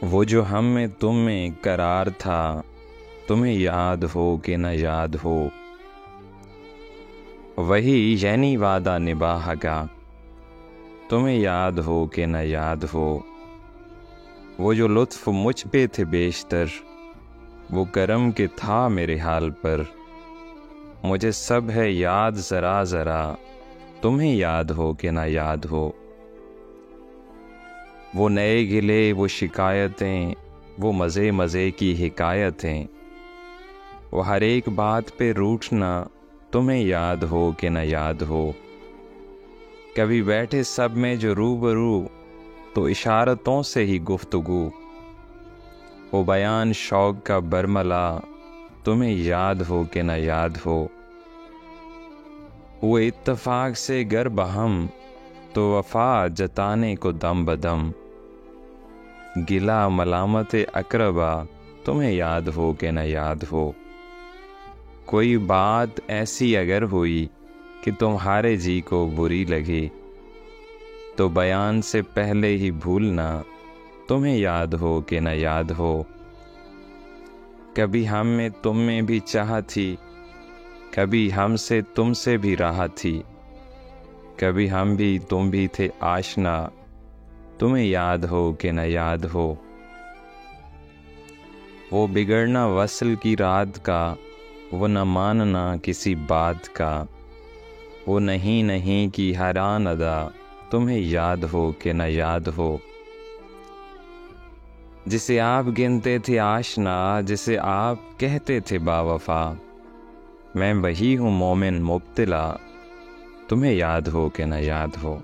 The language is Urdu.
وہ جو ہم میں تم میں قرار تھا، تمہیں یاد ہو کہ نہ یاد ہو، وہی یعنی وعدہ نباہ کا، تمہیں یاد ہو کہ نہ یاد ہو۔ وہ جو لطف مجھ پہ تھے بیشتر، وہ کرم کہ تھا میرے حال پر، مجھے سب ہے یاد ذرا ذرا، تمہیں یاد ہو کہ نہ یاد ہو۔ وہ نئے گلے، وہ شکایتیں، وہ مزے مزے کی حکایتیں، وہ ہر ایک بات پہ روٹھنا، تمہیں یاد ہو کہ نہ یاد ہو۔ کبھی بیٹھے سب میں جو روبرو، تو اشارتوں سے ہی گفتگو، وہ بیان شوق کا برملا، تمہیں یاد ہو کہ نہ یاد ہو۔ وہ اتفاق سے گر بہم، تو وفا جتانے کو دم بدم، گلا ملامت اقربا، تمہیں یاد ہو کہ نہ یاد ہو۔ کوئی بات ایسی اگر ہوئی کہ تمہارے جی کو بری لگے، تو بیان سے پہلے ہی بھولنا، تمہیں یاد ہو کہ نہ یاد ہو۔ کبھی ہم میں تم میں بھی چاہ تھی، کبھی ہم سے تم سے بھی راہ تھی، کبھی ہم بھی تم بھی تھے آشنا، تمہیں یاد ہو کہ نہ یاد ہو۔ وہ بگڑنا وصل کی رات کا، وہ نہ ماننا کسی بات کا، وہ نہیں نہیں کی حیران ادا، تمہیں یاد ہو کہ نہ یاد ہو۔ جسے آپ گنتے تھے آشنا، جسے آپ کہتے تھے با وفا، میں وہی ہوں مومن مبتلا، تمہیں یاد ہو کہ نہ یاد ہو۔